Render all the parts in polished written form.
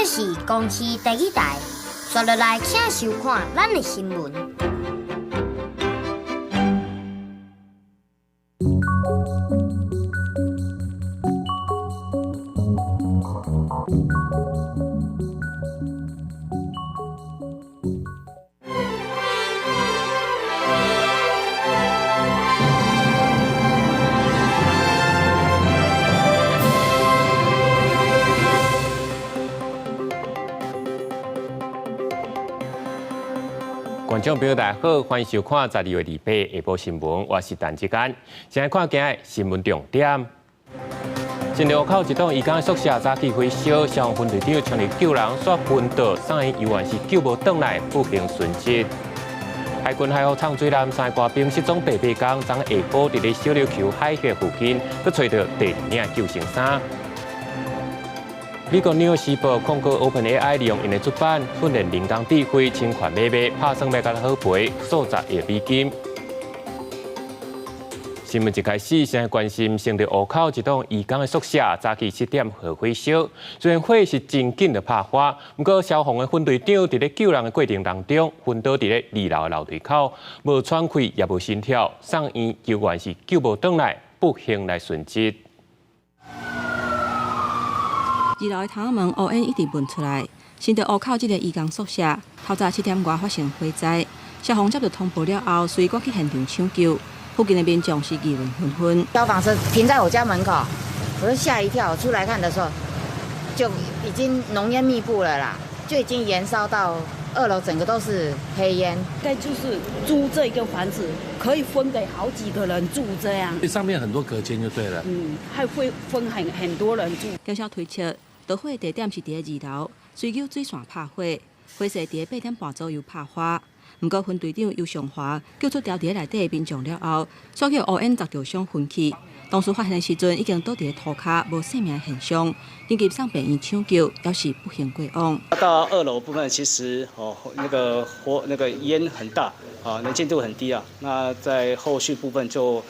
是公司第一台，刷落来请收看咱的新闻。观众朋友大家好，欢迎收看12月28日下晡新闻，我是陈志坚。先来看今日新闻重点。新路口一栋移工宿舍早起火烧，消防分队长全力救人，却昏倒，3个游员是救无回来，不幸殉职。海军海防唱水南3个兵失踪8天，昨下晡伫咧小琉球海峡附近，佮找到第2领救生衫。美国《纽约时报》控告 OpenAI 利用因的出版训练人工智慧侵权买卖，拍算要甲好赔数十亿美金。新闻一开始，先关心成都湖口一栋移工的宿舍，早起7点火烧。虽然火是真紧的拍发，不过消防的分队长伫咧救人的过程当中，昏倒伫咧2楼的楼梯口，无喘气也无心跳，送医救援是救无回来，不幸来殉职。2楼的窗门乌烟一直闻出来。新德湖口这个移工宿舍，透早7点外发生火灾，消防接到通报了后，随赶去现场抢救。附近的民众是议论纷纷。消防车停在我家门口，我就吓一跳。出来看的时候，就已经浓烟密布了啦，就已经延烧到2楼，整个都是黑烟。该就是租这个房子，可以分给好几个人住这样。上面很多隔间就对了。还会分很多人住。警消推测，导火地点是伫2楼，追究水线拍火，火势伫8点半左右拍发。不过分队长尤尚华救出掉伫内底的民众了后，所叫乌烟杂着伤昏去。当时发现的时阵，已经倒伫涂骹无生命现象，紧急送病院抢救，也是不幸过亡。到2楼部分，其实那个烟很大能见度很低啊。那在后续部分就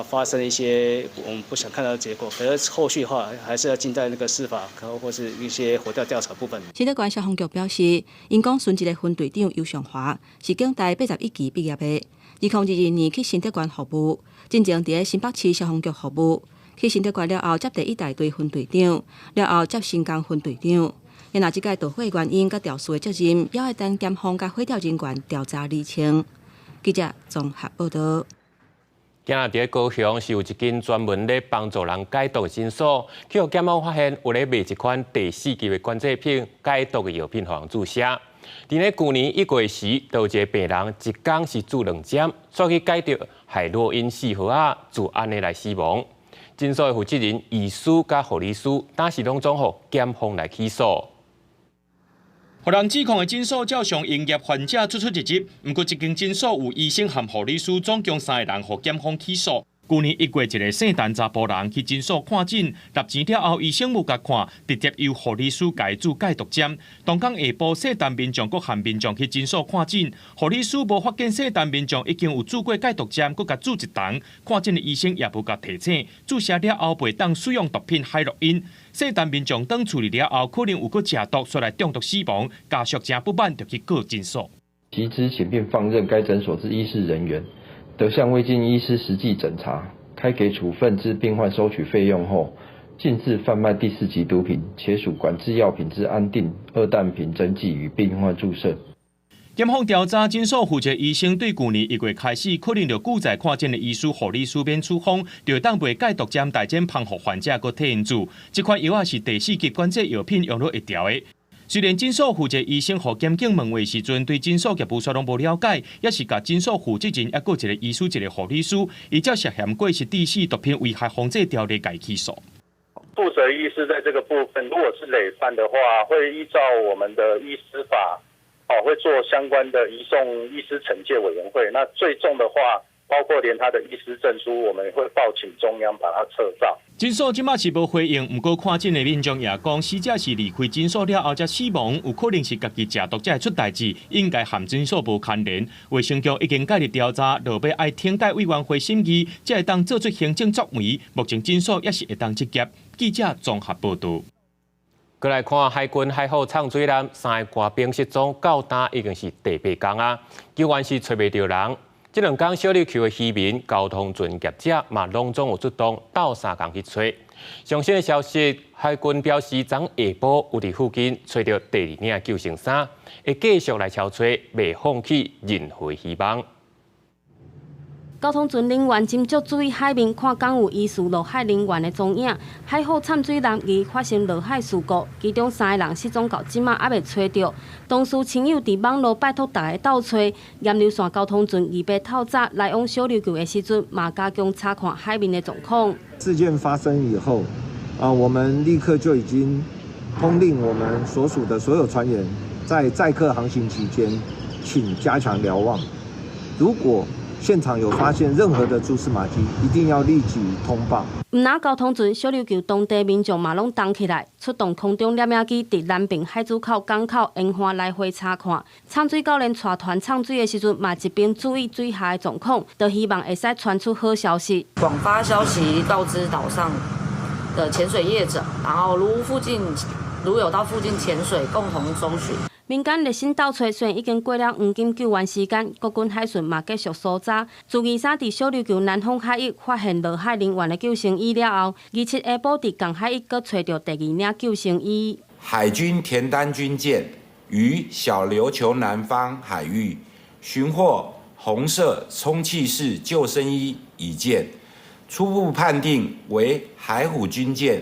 发生了一些我们不想看到的结果。可是后续的话，还是要静待那个司法或是一些火调调查部分。新德县消防局表示，因讲殉职的分队长尤尚华是警大81期毕业的，2022年去新德县服务。进前伫新北市消防局服务，去新德县了后接第1大队分队长，了后接新港分队长。因若即届导火原因甲调事的责任，也会等检方甲火调人员调查厘清。记者综合报道。今日伫高雄是有一间专门咧帮助人解毒的诊所，去互检方发现有咧卖一款第4级的关节片解毒的药品，互人注射。伫咧去年1月时，有一个病人一天是注2针，所以解毒海洛因4号啊，就安尼来死亡。诊所的负责人、医师甲护理师，当时拢总互检方来起诉。互人指控的诊所照常营业，患者出入入，不过一间诊所有医生和护理师总共3个人，互检方起诉。去年1月，一个姓陈查甫人去诊所看诊，纳钱了后，医生无甲看，直接由护理师解注解毒针。当天下晡，姓陈民众佮含民众去诊所看诊，护理师无发现姓陈民众已经有注过解毒针，佮甲注一重。看诊的医生也无甲提醒，注射了后袂当使用毒品海洛因。姓陈民众当处理了后，可能有过食毒，所来中毒死亡。家属真不满，就去告诊所。及知情并放任该诊所之医事人员。得向未经医师实际诊查，开给处分之病患收取费用后，禁止贩卖第4级毒品，且属管制药品之安定、2氮平针剂与病患注射。检方调查诊所负责医生对去年1月开始，可能就拒载看诊的医师、护理师免处方，就当卖解毒针大针帮互患者佮替因注。这款药是第4级关节药品用了1条的。虽然诊所负责医生和检警问话时阵，对诊所业务虽然无了解，也是甲诊所负责人还有一个医师、一个护理师，伊照涉嫌过失第4毒品危害防治条例改起诉。负责医师在这个部分，如果是累犯的话，会依照我们的医师法，会做相关的移送医师惩戒委员会。那最重的话，包括连他的医师证书，我们也会报请中央把它撤照。诊所即马是无回应，不过看诊的民众也讲，死者是离开诊所了后才死亡，有可能是家己食毒才会出代志，应该和诊所无牵连。卫生局已经介入调查，落要爱听解委员会审议，才会当做出行政作为。目前诊所也是会当接洽。记者综合报道。再来看海军海护畅水艦3個官兵失蹤到今已經是第8天啊，救援是找袂到人。這2天小琉球的漁民、交通巡業者嘛，攏總有出動，鬥3天去找。最新的消息，海軍表示，昨下晡有伫附近找到第2領救生衫，會繼續來敲找，未放棄任何希望。交通巡人員斟酌注意海面，看敢有疑似落海人员的蹤影。海护潜水舰疑发生落海事故，其中3个人失踪到即马还未找到。同事亲友伫网络拜托大家斗找。岩流线交通船200透早来往小琉球的时阵，嘛加强查看海面的状况。事件发生以后，我们立刻就已经通令我们所属的所有船员，在载客航行期间，请加强瞭望。如果现场有发现任何的蛛丝马迹，一定要立即通报。毋拿交通船，小琉球当地民众嘛拢动起来，出动空中摄影机伫南平海珠口港口沿岸来回查看。畅水教练带团畅水的时阵，嘛一边注意水下的状况，就希望会使传出好消息。广发消息告知岛上的潜水业者，然后如有到附近潜水，共同搜寻。民间热心斗找，虽然已经过了黄金救援时间，国军海巡嘛继续搜查。自23伫小琉球南方海域发现落海人员的救生衣了后，27下晡伫港海域阁找到第2领救生衣。海军田单军舰于小琉球南方海域寻获红色充气式救生衣1件，初步判定为海虎军舰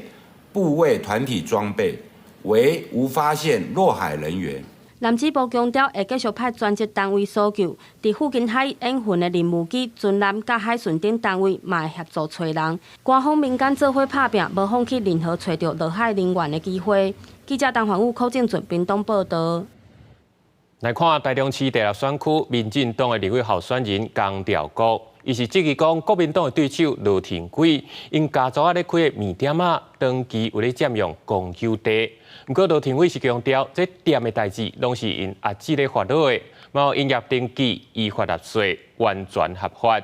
部位团体装备，为无发现落海人员。南指部强调，会继续派专职单位搜救，伫附近海域演训的任务机、军舰、甲海巡等单位嘛会协助找人。官方民间做伙拍拼，无放弃任何找到落海人员的机会。记者陈焕武、寇正俊屏东报道。来看台中市第6选区，民进党的立委候选人江兆国，伊是质疑讲国民党的对手罗廷贵，因家族咧开的面店长期有咧占用公有地。不过罗廷贵是强调，这店的代志拢是因阿姊咧发落的，冇营业登记、依法纳税，完全合法。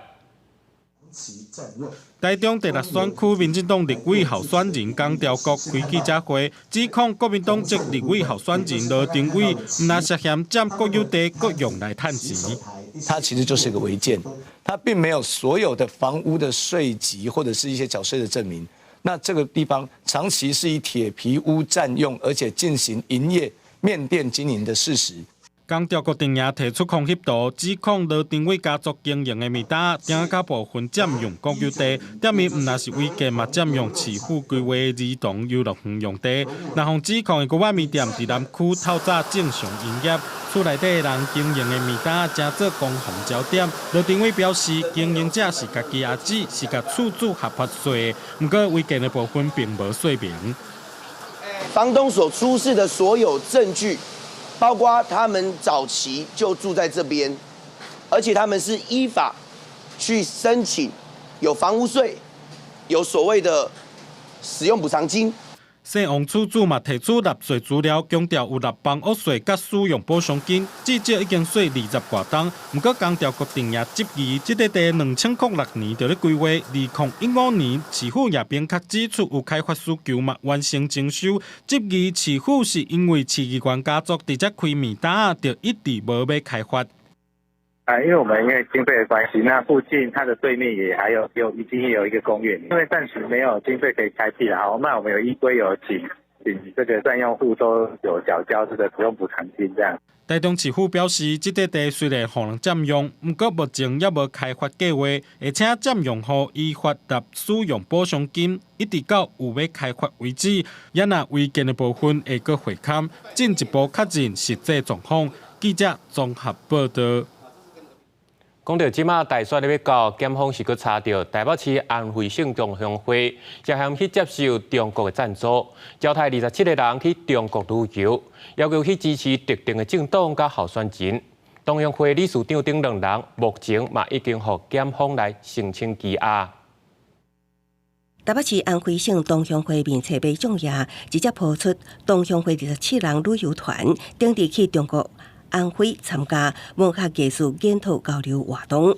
台中第6选区民进党立委候选人江兆国开记者会，指控国民党籍立委候选人罗廷贵唔拿涉嫌占国有地，各用来趁钱。它其实就是一个违建，它并没有所有的房屋的税籍或者是一些缴税的证明。那这个地方长期是以铁皮屋占用，而且进行营业面店经营的事实。江兆国定也提出抗议图，指控罗廷贵家族经营的面店，店家部分占用国有地，店面唔但是违建，嘛占用市府规划儿童游乐园用地。那项指控的国外面店伫南区透早正常营业，厝内底人经营的面店正做公共焦点。罗廷贵表示，经营者是家己阿姊，是甲厝主合法税，不过违建的部分并无说明。房东所出示的所有证据。包括他们早期就住在这边，而且他们是依法去申请有房屋税，有所谓的使用补偿金。姓王厝主嘛提出纳税资料，强调有纳房屋税甲使用补偿金，至少已经税20多档。不过江兆国定也质疑，这块地2006年就咧规划，2015年市府也并确指出有开发需求嘛完成征收，质疑市府是因为市议员家族伫这开面摊，就一直无要开发。因为我们因为经费的关系，那附近它的对面也已经有一个公园，因为暂时没有经费可以开辟啦，那我们有依规有请这个占用户都有缴交这个使用补偿金这样。台中市府表示，这块地虽然互人占用，不过目前也无开发计划，而且占用户依法纳使用补偿金，一直到有要开发为止。也若违建的部分会阁会勘，进一步确认实际状况。记者综合报道。讲到即马大选咧要到，检方是阁查到台北市安徽省同乡会涉嫌去接受中国的赞助，招待27个人去中国旅游，要求去支持特定的政党甲候选人。同乡会理事长等2人目前嘛已经互检方来申请羁押。台北市安徽省同乡会面册被仲夜直接抛出，同乡会27人旅游团登地去中国安徽参加文学艺术研讨交流活动，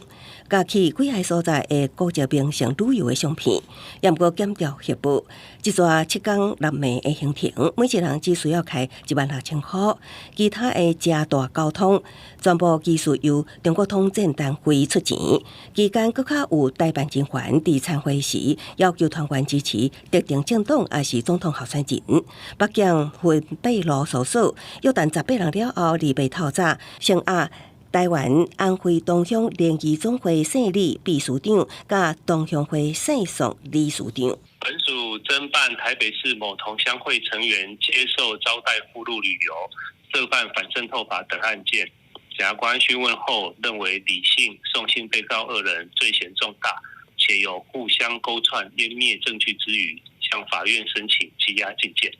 加去几个所在的国际名胜旅游的相片，也毋过检调协部，一抓7天6暝的行程，每一人只需要开16000块，其他的加大交通全部技术由中国统战单位出钱，期间搁较有代办人员伫参会时要求团员支持特定政党也是总统候选人。北京分8路搜索，约旦18人了后离被透早，剩下台湾安徽同乡联谊总会省理秘书长甲同乡会省属理事长。本署侦办台北市某同乡会成员接受招待赴陆旅游、涉犯反渗透法等案件，检察官讯问后认为李姓、宋姓被告2人罪嫌重大，且有互相勾串湮灭证据之余，向法院申请羁押禁见。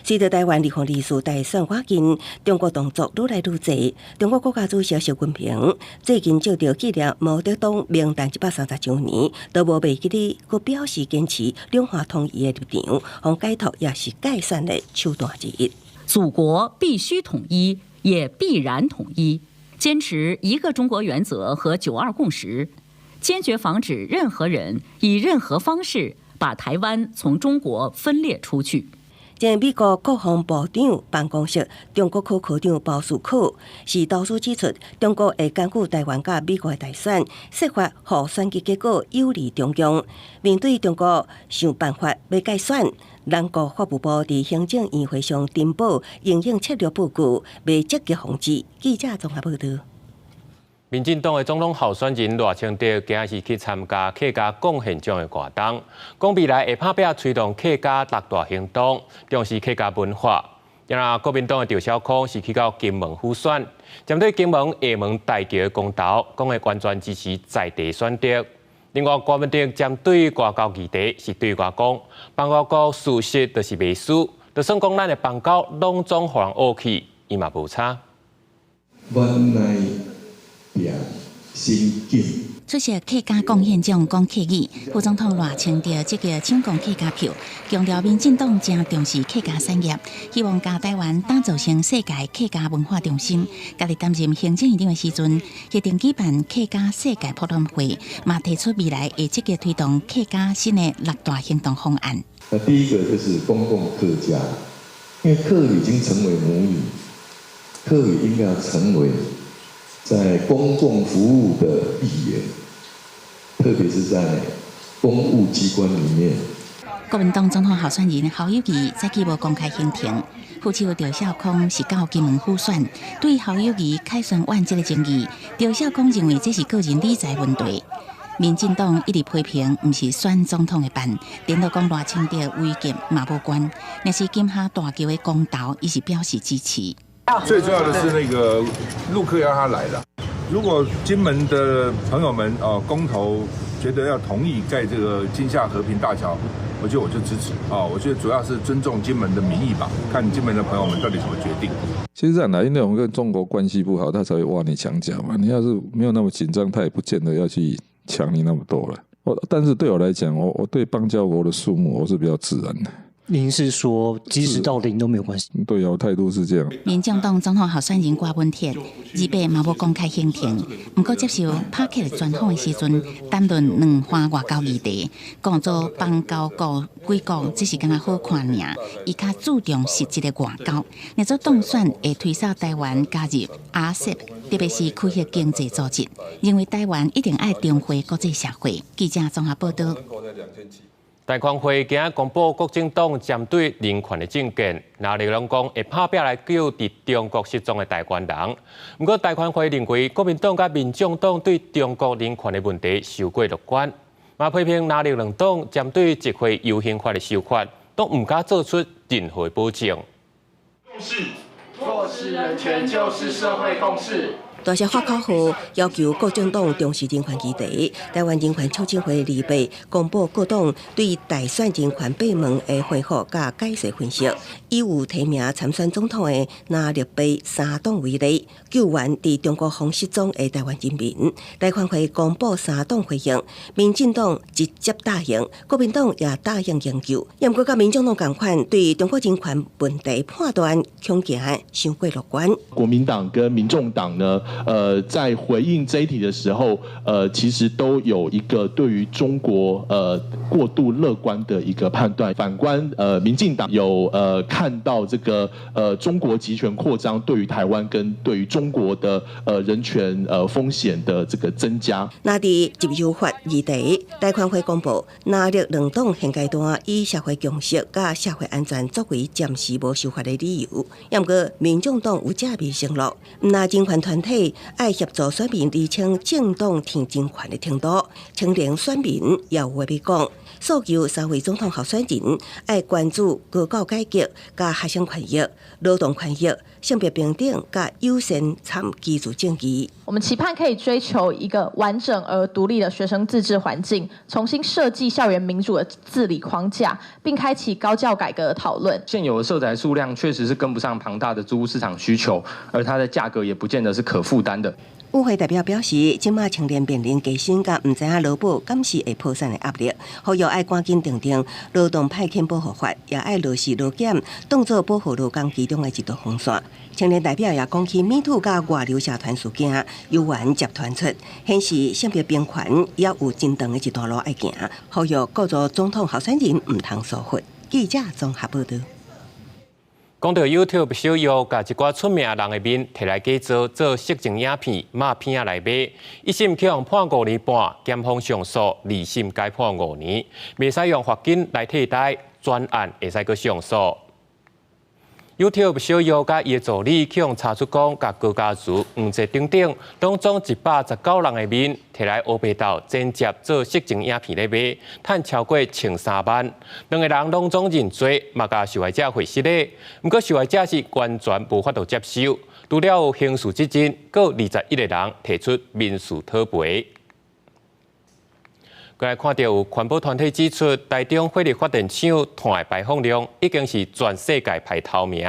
随着台湾离婚例数大选越近，中国动作愈来愈多。中国国家主席习近平最近就着纪念毛泽东名诞130周年，都无袂记哩，佮表示坚持两岸统一的立场，互解脱也是解散的手段之一。祖国必须统一，也必然统一。坚持一个中国原则和9·2共识，坚决防止任何人以任何方式把台湾从中国分裂出去。前美国国防部长办公室中国科科长鲍树可是多数指出，中国会根据台湾甲美国的大选，设法互选举结果有利中共。面对中国想办法要改选，咱国法务部伫行政院会上登报应用策略布局，未积极防治。记者综合报道。民进党的总统候选人赖清德今日去参加客家贡献奖的活动，讲未来会拍拼推动客家6大行动，重视客家文化。然而，国民党的赵少康是去到金门辅选，针对金门厦门大桥的公投，讲会完全支持在地选择。另外，国民党针对外交议题是对外讲，邦交国事实就是未输，就算讲咱的邦交拢总互人恶去，伊嘛无差。出席客家贡献奖讲客语，副总统赖清德积极抢攻客家票，强调民进党正重视客家产业，希望将台湾打造成世界客家文化中心。家己担任行政院长的时阵，决定举办客家世界博览会，嘛提出未来会积极推动客家新的6大行动方案。那第一个就是公共客家，因为客语已经成为母语，客语应该要成为在公共服务的语言，特别是在公务机关里面。国民党总统候选人侯友宜在期无公开行程，副手赵少康是到金门辅选，对侯友宜凯旋万这个争议，赵少康认为这是个人理财问题。民进党一直批评，不是选总统的办，连到讲赖清德违建嘛无关，若是金厦大桥的公投，伊是表示支持。最重要的是那个陆客要他来了。如果金门的朋友们公投觉得要同意盖这个金厦和平大桥，我觉得我就支持我觉得主要是尊重金门的民意吧，看金门的朋友们到底怎么决定。其实这样的，因为我们跟中国关系不好，他才会挖你墙角嘛。你要是没有那么紧张，他也不见得要去抢你那么多了。但是对我来讲，我对邦交国的数目我是比较自然的。您是说，即使到0都没有关系？对啊，我态度是这样。民进党总统候选人郭文铁28嘛无公开行程，不过接受拍客专访的时阵，谈论2番外交议题，讲做邦交国几国只是敢若好看尔，伊较注重实际的外交。若做当选会推扫台湾加入 RCEP， 特别是区域经济组织，认为台湾一定爱重回国际社会。记者综合报道。台宽会今日公布国政党针对人权的政见，那内容讲会拍拼来救伫中国失踪的台湾人。不过台宽会认为国民党甲民众党对中国人权的问题受过乐观，嘛批评那两党针对集会游行法的修法，都唔敢做出任何保证。落实人权就是社会共识。大社发口后要求各政党重视人权议题。台湾人权促进会2日公布各党对大选人权8问的回复甲解释分析，以有提名参选总统的拿绿白3党为例，救援伫中国封失踪的台湾人民。台权会公布3党回应，民进党直接答应，国民党也答应研究。不过，甲民众党同款，对中国人权问题判断恐惊伤过乐观。国民党跟民众党呢，在回应这一题的时候，其实都有一个对于中国过度乐观的一个判断。反观民进党有看到这个中国集权扩张对于台湾跟对于中国的人权风险的这个增加。那伫自由法议题，台权会公布，纳入两党现阶段以社会共识甲社会安全作为暂时无修法的理由。不过，民众党有正面承诺，那人权团体爱协助选民厘清政党听人权的程度，青年选民也有话要讲，诉求3位总统候选人爱关注高教改革、甲学生权益、劳动权益、性别平等、甲优先参基础政治。我们期盼可以追求一个完整而独立的学生自治环境，重新设计校园民主的治理框架，并开启高教改革的讨论。现有的社宅数量确实是跟不上庞大的租屋市场需求，而它的价格也不见得是可负担的。与会代表表示，即马青年面临加薪甲唔知影劳保敢是会破产的压力，呼吁爱赶紧订定劳动派遣保护法，也爱落实劳检，当作保护劳工其中的一道防线。青年代表也讲起MeToo甲外流社团事件，由原接传出，显示性别平权也有真长的一段路要行，呼吁各族总统候选人唔通疏忽。记者综合报道。讲到 YouTube 小约，甲一寡出名人的面摕来假做色情影片、骂片来卖，一审去用判5年半，检方上诉2审改判5年，袂使用罚金来替代，专案会使去上诉。YouTube 小约甲伊的助理去用查出讲，甲高家族黄节等等，当中119人的面摕来黑白道剪接做色情影片来卖，赚超过13万。2个人拢总认罪，嘛甲受害者回失礼。不过受害者是完全无法度接受，除了有刑事责任，各21个人提出民事讨赔。过来看到有环保团体指出，台中火力发电厂碳排放量已经是全世界排头名，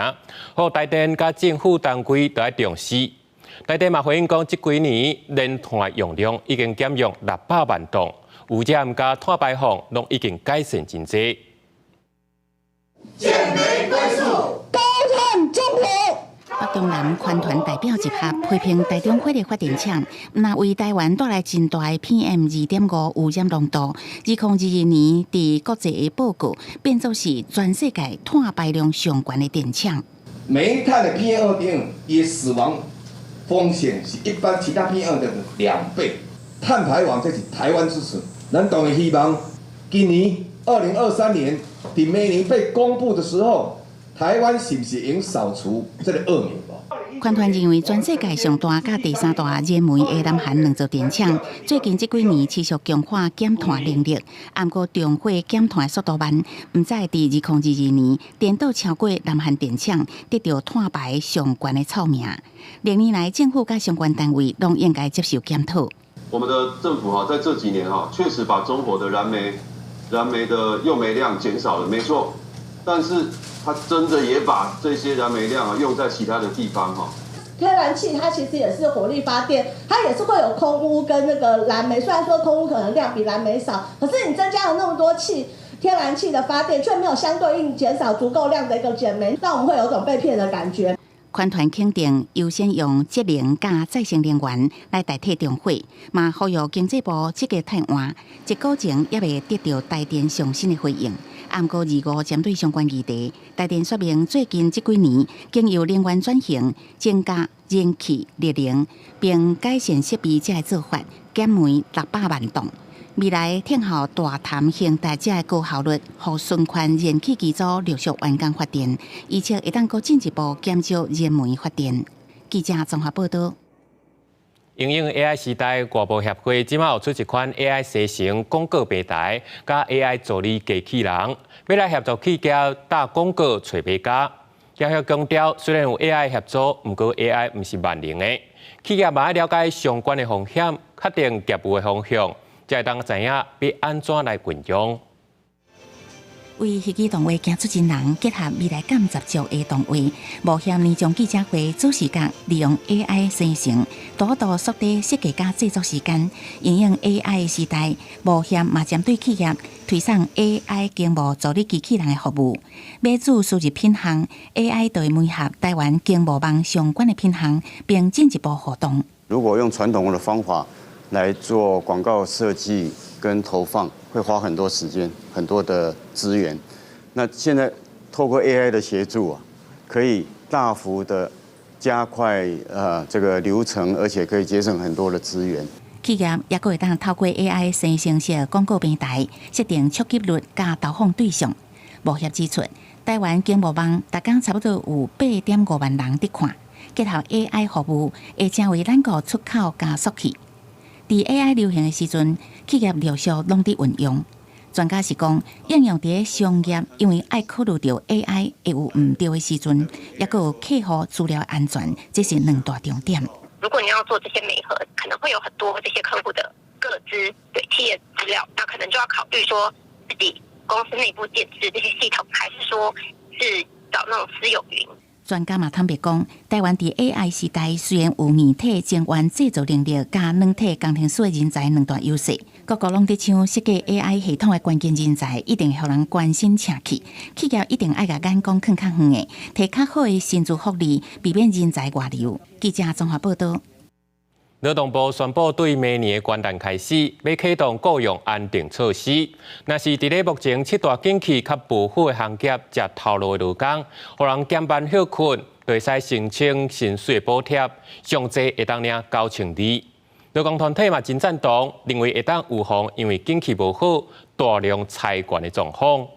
互台电甲政府单位都要重视。台电嘛回应讲，这几年炼碳用量已经减弱600万吨，污染甲碳排放拢已经改善真多。减煤归属，高碳中和。北中南环团代表集合批评台中火力发电厂，那为台湾带来真大的 PM2.5 污染浓度。2022年伫国际的报告变作是全世界碳排量上悬的电厂。煤炭的 PM2.5，伊死亡风险是一般其他 PM 的2倍。碳排放这是台湾之耻，咱当然希望今年2023年伫每年被公布的时候。台湾是不是已经扫除这个恶名？环团认为，全世界上大甲第3大燃煤的南韩2座电厂，最近这几年持续强化减碳能力，不过重火减碳速度慢，不再伫2022年颠倒超过南韩电厂，得到碳排上悬的臭名。历年来，政府甲相关单位拢应该接受检讨。我们的政府在这几年确实把中国的燃煤的用煤量减少了，没错，但是它真的也把这些燃煤量用在其他的地方天然气它其实也是火力发电，它也是会有空污跟那个燃煤，虽然说空污可能量比燃煤少，可是你增加了那么多天然气的发电，却没有相对应减少足够量的一个减煤，让我们会有种被骗的感觉。环团肯定优先用节能加再生能源来代替中火，嘛呼吁经济部积极探案，一个前也未得到台电上新的回应。不过25针对相关议题，台电说明最近这几年经由能源转型、增加燃气热能，并改善设备这做法，减煤600万吨。未来听候大谈兴大家的高效率，和循环燃气机组陆续完工发电，而且会当搁进一步减少燃煤发电。记者综合报道。因应 AI 时代，外部协会即马有出一款 AI 生成广告平台，甲 AI 助理机器人，要来协助企业打广告找买家。继续强调，虽然有 AI 协助，不过 AI 不是万能的。企业嘛要了解相关的风险，确定业务的方向，才会当知影要安怎来运用。为戏剧动画行出真人，结合未来感十足的动画，冒险呢将记者会做时间利用 AI 生成，大大缩短设计加制作时间。应用 AI 的时代，冒险嘛针对企业推送 AI 经贸助理机器人的服务，买主输入品项 ，AI 就会配合台湾经贸网相关的品项，并进一步互动。如果用传统的方法来做广告设计跟投放，会花很多时间、很多的资源。那现在透过 AI 的协助啊，可以大幅的加快这个流程，而且可以节省很多的资源。企业也可会当透过 AI 生成式广告平台，设定触及率加投放对象。冒险指出，台湾经贸网每天差不多有8.5万人伫看，结合 AI 服务，会成为咱国出口加速器。在 AI 流行的时阵，企业陆续拢伫运用。专家是讲，应用伫商业，因为爱考虑到 AI 会有唔对的时阵，也个有客户资料安全，这是两大重点。如果你要做这些媒合，可能会有很多这些客户的个资、对企业资料，那可能就要考虑说自己公司内部建置这些系统，还是说是找那种私有云。专家嘛坦白讲，台湾伫 AI 时代虽然有硬体晶圆制造能力加软体工程师的人才两大优势，各国拢伫抢设计 AI 系统的关键人才，一定互人关心请去。企业一定爱甲眼光看较远的，提较好的薪资福利，避免人才外流。记者综合报道。劳动部宣布，对明年的元旦开始，要启动雇用安定措施。那是伫咧目前7大景气较不好的行业才透露的劳工，互人减班休困，就会使申请薪水补贴，上济会当领9200。劳工团体嘛真赞同，认为会当预防因为景气无好大量裁员的状况。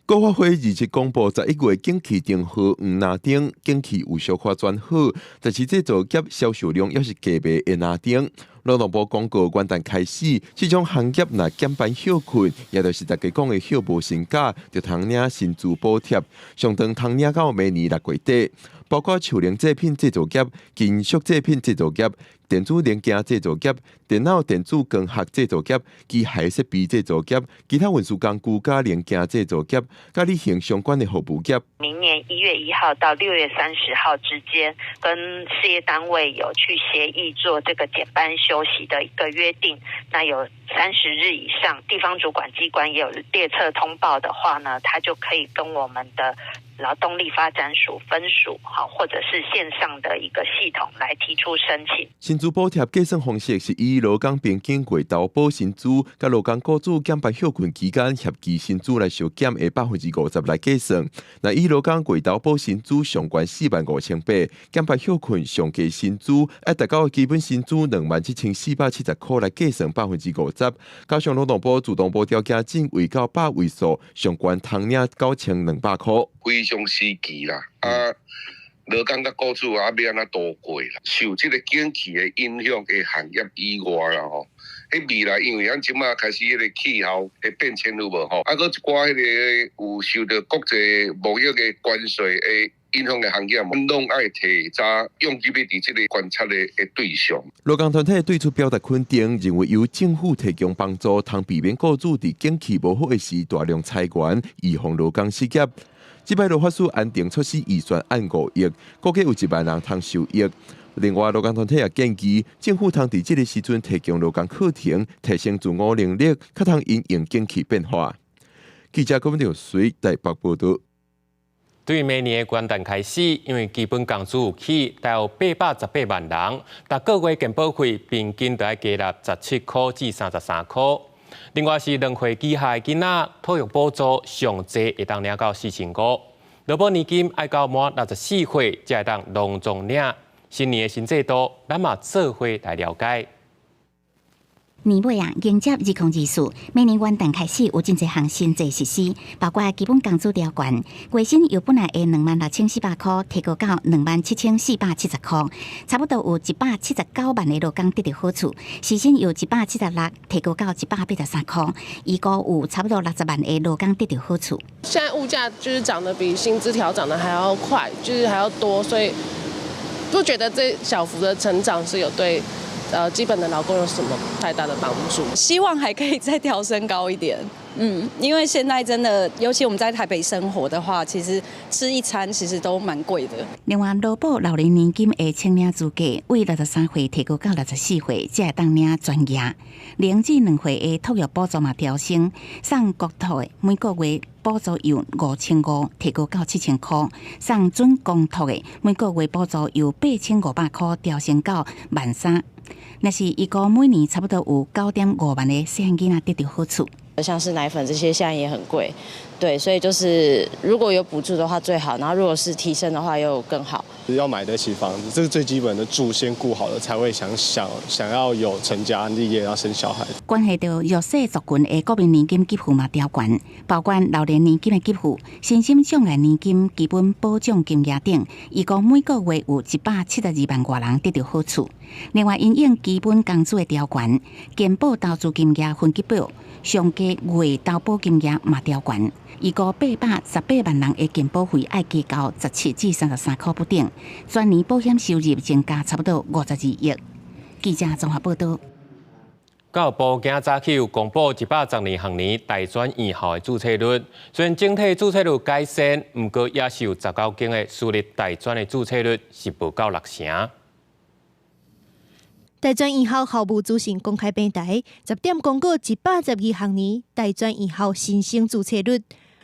国发会27公布11月景气定好唔拿定，景气有小可转好，但是制造业销售量也是加倍会拿定。劳动部公告元旦开始，这种行业若减班休困，也就是大家讲的休无薪假，就通领薪资补贴，上长通领到明年6月底。包括手零制品制造业、金属制品制造业、电子零件制造业、电脑电子光学制造业、机械设备制造业、其他运输工具加零件制造业，甲履行相关的服务业。明年1月1号到6月30号之间，跟事业单位有去协议做这个减班休息的一个约定。那有30日以上，地方主管机关也有列册通报的话呢，他就可以跟我们的劳动力发展署分署，或者是线上的一个系统来提出申请。薪资补贴计算方式是以劳工平均月投保薪资，甲劳工雇主减班休困期间合计薪资来小减的50%来计算。那以劳工月投保薪资上悬45800，减班休困上计薪资要达到基本薪资27470块来计算50%，加上劳动部自动补贴加进位到8位数，上悬通领9200块。非常时期啦，劳工甲雇主要安怎度过啦？受这个景气的影响的行业以外啦吼，迄未来因为咱即马开始迄个气候会变迁有无吼？搁一寡迄个有受到国际贸易的关税的影响的行业，阮拢爱提早用入去伫即个观察的对象。劳工团体对此表达肯定，认为由政府提供帮助，通避免雇主伫景气无好的时大量裁员，预防劳工失业。这摆劳法署安定措施预算按5亿，估计有1万人通受益。另外，劳工团体也建议政府通伫这个时阵提供劳工课程，提升自我能力，较通因应景气变化。记者郭文亮随台北报道。对明年的元旦开始，因为基本工资有起，大约818万人，逐个月健保费平均就要加纳17块至33块。另外是2岁以下的囡仔，托育补助上济会当领到4500，劳保年金爱到满64岁才会当隆重领。新年的新制度，咱嘛做伙来了解。年尾迎接2024，每年元旦开始有真侪项新制实施，包括基本工资调悬，月薪由本来的26,400块提高到27,470块，差不多有179万的劳工得到好处；时薪由176提高到183块，预估有差不多60万的劳工得到好处。现在物价就是涨得比薪资调涨得还要快，就是还要多，所以不觉得这小幅的成长是有对。基本的劳工有什么太大的帮助？希望还可以再调升高一点。因为现在真的，尤其我们在台北生活的话，其实吃一餐其实都蛮贵的。另外，劳保老年年金的请领资格为63岁提高到64岁，才会当领专业。0至2岁的托育补助嘛调升，送国托的每个月补助由5,500提高到7,000块，送准公托的每个月补助由8,500块调升到13,000。那是一个每年差不多有9.5万的细汉囡仔得到好处。像是奶粉这些现在也很贵，对，所以就是如果有补助的话最好，然后如果是提升的话又更好。要买得起房子，这是最基本的住先顾好了，才会想要有成家立业，然后生小孩。关系到弱势族群的国民年金给付嘛调悬，包括老年年金的给付、身心障碍年金基本保障金额等，一共每个月有172万多人得到好处。另外，因应基本工资的调悬，健保投资金额分级表上加月投保金额嘛调悬，一共818万人的健保费要加到17至33块不等，全年保险收入增加差不多52亿。记者综合报道。教育部今早起有公布112学年大专院校的注册率，虽然整体注册率改善，不过也是有19间的私立大专的注册率是不到60%。大专院校校务资讯公开平台10点公告112学年大专院校新生注册率，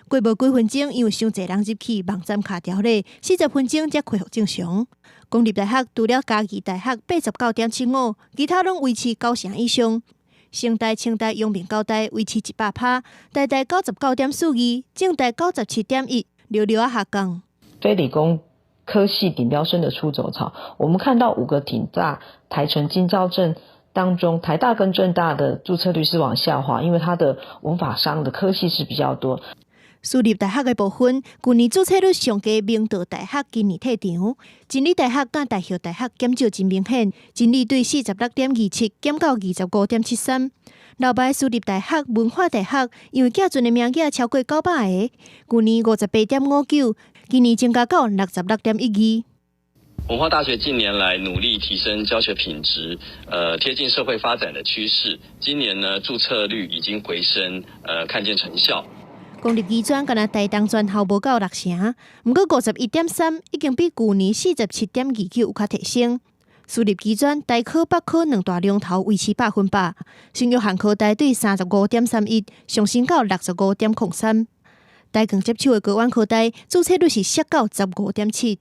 过无几分钟，因为伤侪人入去网站卡条咧，40分钟才恢复正常。公立大学除了嘉义大学89.75%，其他拢维持90%以上。成大、清大、阳明高大维持100%，台大99.42%，政大97.1%，略略下降。非理工科系顶标生的出走潮，我们看到5个体大、台成、金交政当中，台大跟政大的注册率是往下滑，因为它的文法商的科系是比较多。私立大学的部分，去年注册率上加明道大学今年退场，真理大学甲大学大学减少真明显，真理对46.27减到25.73。老牌私立大学文化大学，因为寄存的名额超过900个，去年58.59，今年增加到66.12。文化大学近年来努力提升教学品质，贴近社会发展的趋势。今年呢，注册率已经回升，看见成效。公立技专敢若台东全校无到60%，不过51.3已经比去年47.29有较提升。私立技专台科、北科两大龙头维持100%，新约汉科大对35.31上升到65.03。台更接手的高安科大注册率是下到15.7。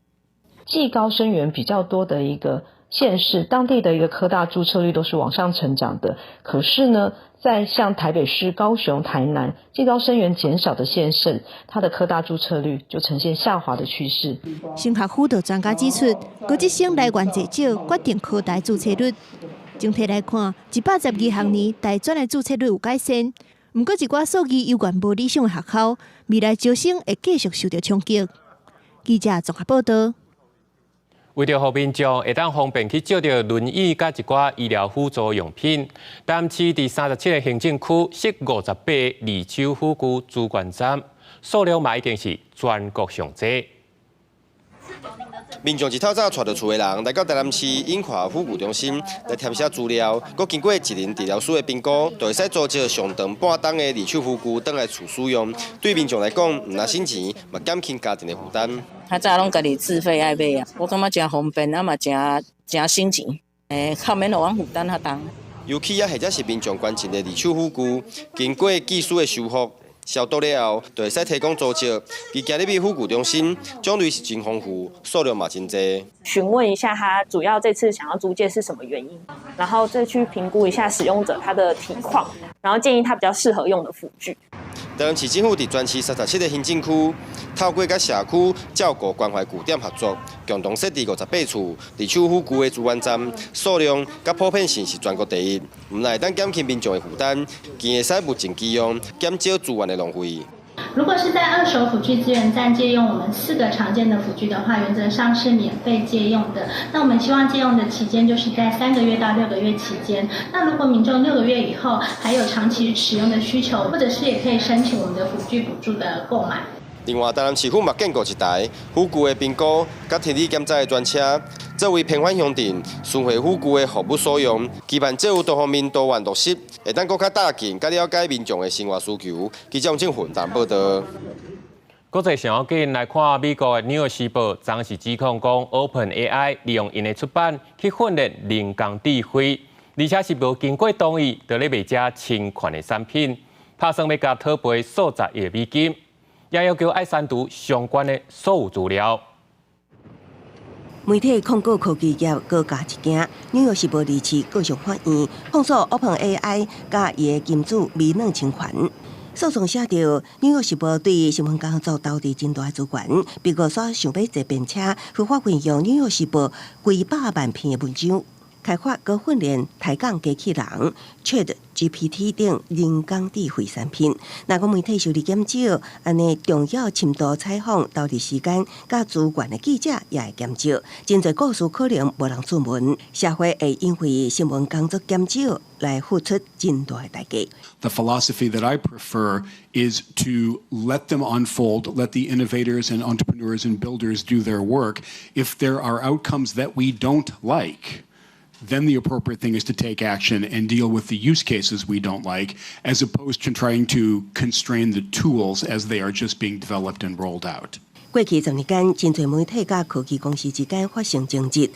技高生源比较多的一个县市，当地的一个科大注册率都是往上成长的。可是呢，在像台北市、高雄、台南技高生源减少的县市，它的科大注册率就呈现下滑的趋势。升学辅导专家指出，高职生来源济少，决定科大注册率。整体来看，112学年大专的注册率有改善，不过一寡数据犹原无理想的学校，未来招生会继续受到冲击。记者综合报道。为着让民众会当方便去借到轮椅甲一寡医疗辅助用品，台南市第37个行政区设58个二手辅具资源站，数量嘛已经是全国上济。民众一透早带着厝的人来到台南市婴华辅具中心来填写资料，佮经过一人治疗师的评估，就会使组织上长半档的二手辅具返来厝使用。对民众来讲，唔拿省钱，嘛减轻家庭的负担。较早拢家己自费爱买啊，我感觉真方便，啊嘛真省钱，较免互阮负担较重。尤其或者是民众关心的二手辅具，经过技师的修复。消毒了后，就会使提供组织。伫今日辅具中心，种类是真丰富，数量嘛真多。询问一下他主要这次想要租借是什么原因，然后再去评估一下使用者他的体况，然后建议他比较适合用的辅具。台南市政府伫全市37个行政区，透过甲社区照顾关怀据点合作，共同设置58处离手府区的资源站，数量甲普遍性是全国第一。毋但会当减轻民众的负担，更会使物尽其用，减少资源的浪费。如果是在二手辅具资源站借用我们4个常见的辅具的话，原则上是免费借用的。那我们希望借用的期间就是在3个月到6个月期间。那如果民众6个月以后还有长期使用的需求，或者是也可以申请我们的辅具补助的购买。另外，台南市府嘛建构一台辅具的评估甲体力检查的专车，作为偏远乡镇顺回辅具的服务所用，期盼这有多方面多元落实，会当更加踏进、甲了解民众的生活需求。记者政府担报道。国际上要紧来看美国的《纽约时报》昨是指控讲 OpenAI 利用因的出版去训练人工智慧，而且是无经过同意，就咧卖这侵权的产品，打算要甲讨赔数十亿美金。也要求爱删除相关的所有资料。媒体控告科技业各加一件，《纽约时报》2次告上法院，控诉 OpenAI 甲伊的金主未能侵权。诉讼写着，《纽约时报》对新闻工作投资真大资源，被告所想要坐便车，合法运用《纽约时报》几百万篇的文章，开发和训练台港机器人、ChatGPT 等人工智慧产品。若讲媒体受理减少，安尼重要深度采访投资时间甲资源的记者也会减少，真侪故事可能无人出门，社会会因为新闻工作减少来付出真大的代价。The philosophy that I prefer is to let them unfold, let the innovators and entrepreneurs and builders do their work. If there are outcomes that we don't like, then the appropriate thing is to take action and deal with the use cases we don't like, as opposed to trying to constrain the tools as they are just being developed and rolled out. 过去10年间，真侪媒体甲科技公司之间发生争执。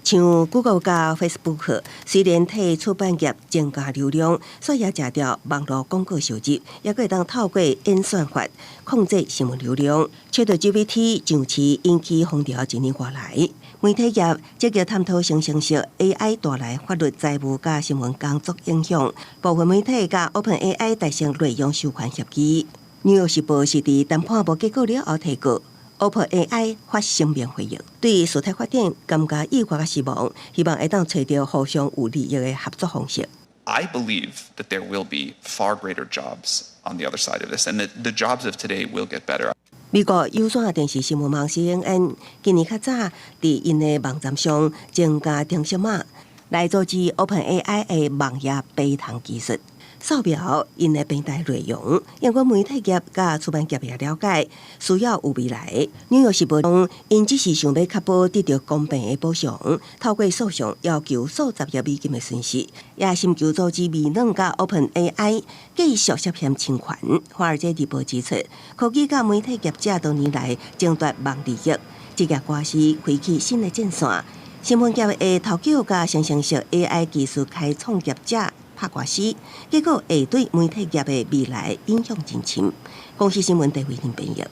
像 Google 甲 Facebook 虽然替出版业增加流量，却也食掉网络广告收入，也可以当透过演算法控制新闻流量。ChatGPT 上市引起风潮1年多来，媒体业积极探讨生成式 AI 带来法律、财务甲新闻工作影响。部分媒体甲 OpenAI 达成内容授权协议。纽约时报是伫谈判无结果了后提告。OpenAI 发声明回应，对事态发展感觉意外甲失望，希望会当找到互相有利益的合作方式。I believe that there will be far greater jobs on the other side of this, and that the jobs of today will get better. 美国有线电视新闻网 CNN 今年较早伫因的网站上增加程式码，来阻止 OpenAI 的网页背唐技术。扫描因的平台内容，因为媒体业甲出版业也了解，需要有未来。纽约时报讲，因只是想要确保得到公平的补偿，透过诉讼要求数十亿美金的损失，也寻求阻止微软甲 OpenAI 继续涉嫌侵权。华尔街日报指出，科技甲媒体业者多年来争夺网利益，这个官司开启新的战线。新闻业的头九甲生成式 AI 技术开创业者拍官司，结果会对媒体业的未来影响真深。公司新闻台为您编译。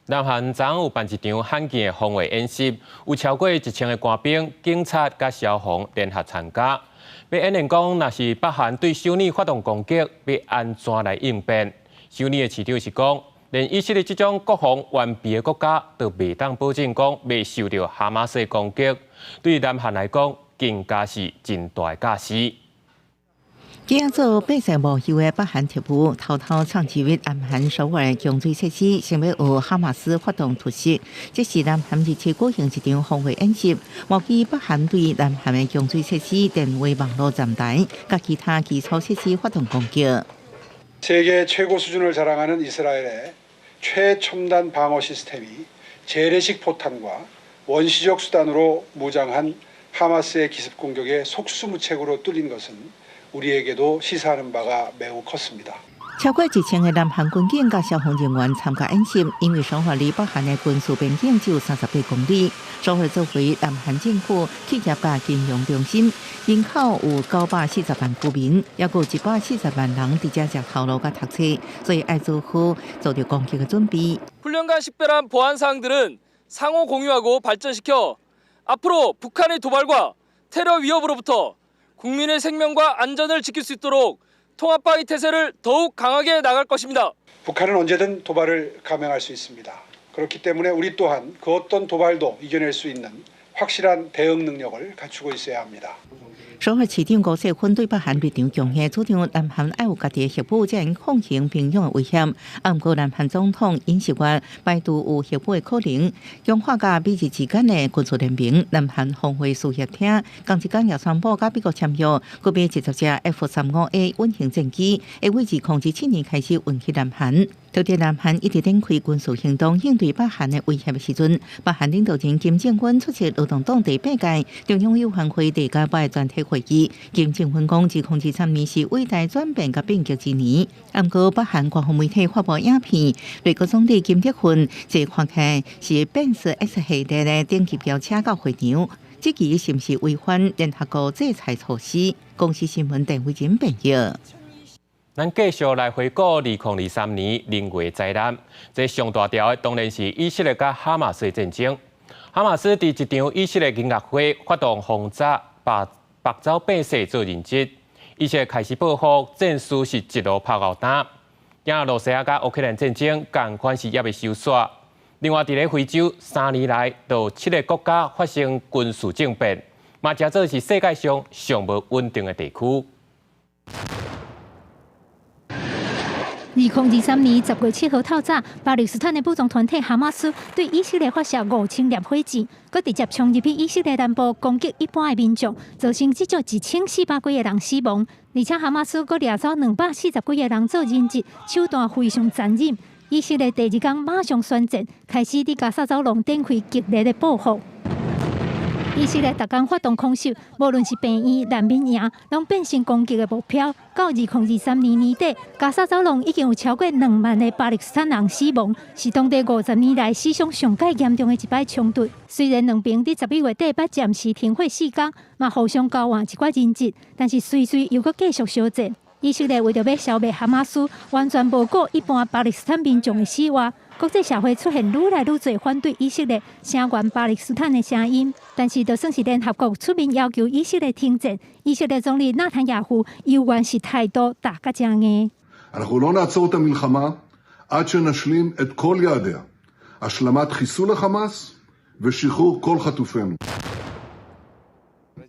南韩昨有办一场罕见的防卫演习，有超过1000个官兵、警察甲消防联合参加。要演练讲，若是北韩对首尔发动攻击，要安怎来应变？首尔的市长是讲，连以色列这种国防完备的国家，都未当保证讲未受到哈马斯的攻击。对南韩来讲，更加是真大的假死。今仔早80无休的北韩特务偷偷闯入南韩首尔供水设施，想要和哈马斯发动突袭。这是南韩日前举行一场防卫演习，模拟北韩对南韩的供水设施、电话网络站台及其他基础设施发动攻击。 세계 최고 수준을 자랑하는 이스라엘의 최첨단 방어 시스템이 재래식 포탄과 원시적 수단으로 무장한 하마스의 기습 공격에 속수무책으로 뚫린 것은 우리에게도 시사하는 바가 매우 컸습니다. 超过1000个南韩军警甲消防人员参加演习，因为首尔离北韩的军事边境只有38公里。首尔作为南韩政府企业甲金融中心，人口有940万居民，也有140万人伫遮食头路甲读册，所以爱做好做着攻击的准备。 훈련과 식별한 보안 사항들은 상호 공유하고 발전시켜 앞으로 북한의 도발과 테러 위협으로부터 국민의 생명과 안전을 지킬 수 있도록 통합방위 태세를 더욱 강하게 나갈 것입니다. 북한은 언제든 도발을 감행할 수 있습니다. 그렇기 때문에 우리 또한 그 어떤 도발도 이겨낼 수 있는 확실한 대응 능력을 갖추고 있어야 합니다. 首尔市长高市反对北韩立场强硬，主张南韩爱有家己的协保，才能抗衡平壤的威胁。不过，南韩总统尹锡悦摆渡有协保的可能，强化甲美日之间的军事联盟。南韩防卫事协厅同一天也宣布，甲美国签约，购买70架 F-35A 运型战机，会为自2017年开始运去南韩。特别南韩一直展开军事行动应对北韩的威胁的时阵，北韩领导人金正恩出席劳动党第8届中央友好会第9摆全体会议。金正恩讲，2023年是伟大转变甲变革之年。不过，北韩官方媒体发布影片，美国总理金正恩这看起来是Benz S 系列的顶级飙车到会场，这期是不是违反联合国制裁措施？公司新闻陈慧珍报道。咱继续来回顾2023年0月灾难，这上大条的当然是以色列甲哈马斯的战争。哈马斯伫一场以色列音乐会发动轰炸白州百姓做人质，以色列开始报复，战事是一路拍到打。因罗西亚甲乌克兰战争同款是也未收煞。另外，伫咧非洲3年来，就7个国家发生军事政变，嘛真做是世界上上无稳定的地区。2023年10月7號透早，巴勒斯坦的武裝團體哈馬斯對以色列發射5000粒火箭，佮直接衝入去以色列南部攻擊一般的民眾，造成至少1400幾個人死亡。而且哈馬斯佮掠走240幾個人做人質，手段非常殘忍。以色列第二天馬上宣戰，開始喺加沙走廊展開激烈的報復。以色列逐天發動空襲，無論是病院、難民營，攏變成攻擊的目標。到2023年年底，加沙走廊已經有超過2萬個巴勒斯坦人死亡，是當地50年來史上上界嚴重的一擺衝突。雖然兩邊喺11月底暫時停火4天，嘛互相交換一寡人質，但是隨時又繼續相戰。以色列為咗要消滅哈馬斯，完全無顧一般巴勒斯坦民眾的死活。國際社會出現愈來愈多反對以色列聲援巴勒斯坦的聲音，但是就算是聯合國出面要求以色列停戰，以色列總理納坦雅胡依然是態度大甲正硬。אנחנו לא נעצור את המלחמה עד שנשלים את כל יעדיה, השלמת חיסול החמאס ושחרור כל חטופינו。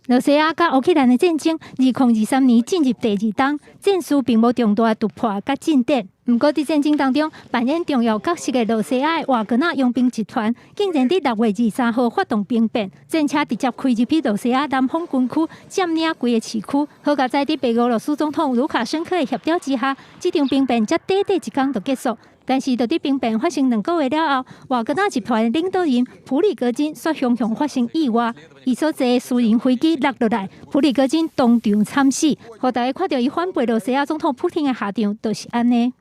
羅西亞甲烏克蘭的戰爭，2023年進入第2冬，戰事並無重大突破甲進展。不過喺戰爭當中扮演重要角色的羅西亞瓦格納傭兵集團，竟然喺6月23號發動兵變，戰車直接開入去羅西亞南方軍區，佔領規個市區。好在在白俄羅斯總統盧卡申科的協調之下，這場兵變才短短1天就結束。但是，在兵變發生2個月了後，瓦格納集團領導人普里戈金卻常常發生意外，伊所坐的私人飛機落落來，普里戈金當場慘死。互大家看到伊反背羅西亞總統普丁的下場，就是安尼。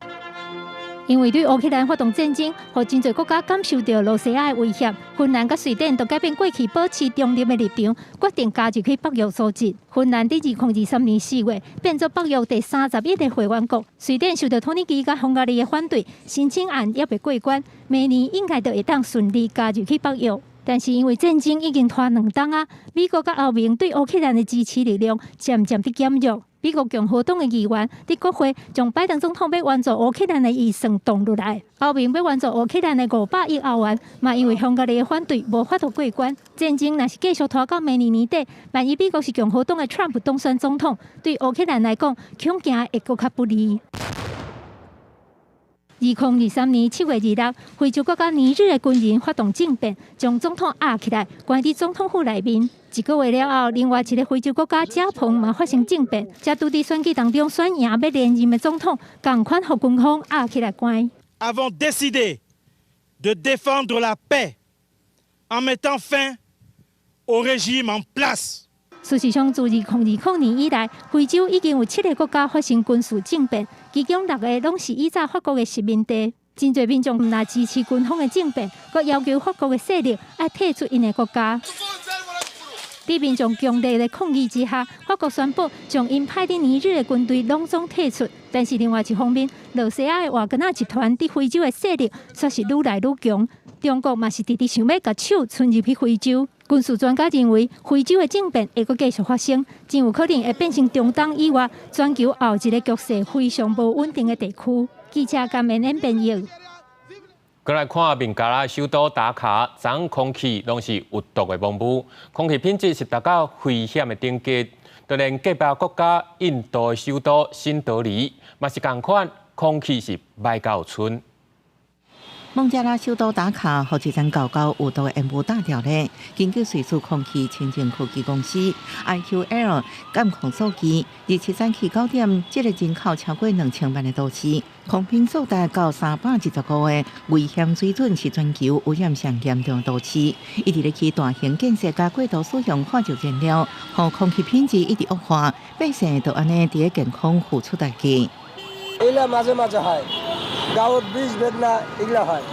因為對烏克蘭發動戰爭，互真濟國家感受到羅西亞的威脅，芬蘭甲瑞典都改變過去保持中立的立場，決定加入去北約組織。芬蘭在2023年4月變作北約第31個會員國，瑞典受到土耳其甲匈牙利的反對，申請案也未過關，明年應該就會當順利加入去北約。但是因為戰爭已經拖2冬啊，美國甲歐盟對烏克蘭的支持力量漸漸地減弱。美國共和黨的議員喺國會將拜登總統要援助烏克蘭的預算動落來，歐盟要援助烏克蘭的500億歐元，嘛因為匈牙利的反對無法度過關。戰爭若是繼續拖到明年年底，萬一美國是共和黨的 Trump 當選總統，對烏克蘭來講恐驚會更加不利。2023年7月2日，非洲國家尼日的軍人發動政變，將總統壓起來，關在總統府內面。1個月了後，另外一個非洲國家加蓬嘛發生政變，才拄在選舉當中選贏要連任的總統，同款互軍方壓起來關。Avons décidé de défendre la paix en mettant fin au régime en place。事實上，自2020年以來，非洲已經有7個國家發生軍事政變，其中6個攏是以早法國的殖民地。真濟民眾唔但支持軍方的政變，佮要求法國的勢力要退出因的國家。在民眾強烈的抗議之下，法國宣布將因派在尼日的軍隊攏總退出。但是另外一方面，羅西亞的瓦格納集團在非洲的勢力卻是愈來愈強，中國嘛是直直想要把手伸入去非洲。军事专家认为，非洲的政变会阁继续发生，真有可能会变成中东以外全球后一个局势非常无稳定的地区。记者甘延恩编译。过来看孟加拉首都达卡，昨空气拢是有毒的蒙雾，空气品质是达到危险的顶级。就连隔壁国家印度的首都新德里，嘛是同款，空气是歹到村。孟加拉首都达卡，好一阵高有毒的烟雾打掉咧。根据瑞士空气清净科技公司 IQL 监控数据，27早起9点，这个人口超过2000万的都市，空品数达到315个危险水准，是全球污染上严重的都市。一直咧去大型建设加过度使用化石燃料，让空气品质一直恶化，百姓就安尼伫咧健康付出代价。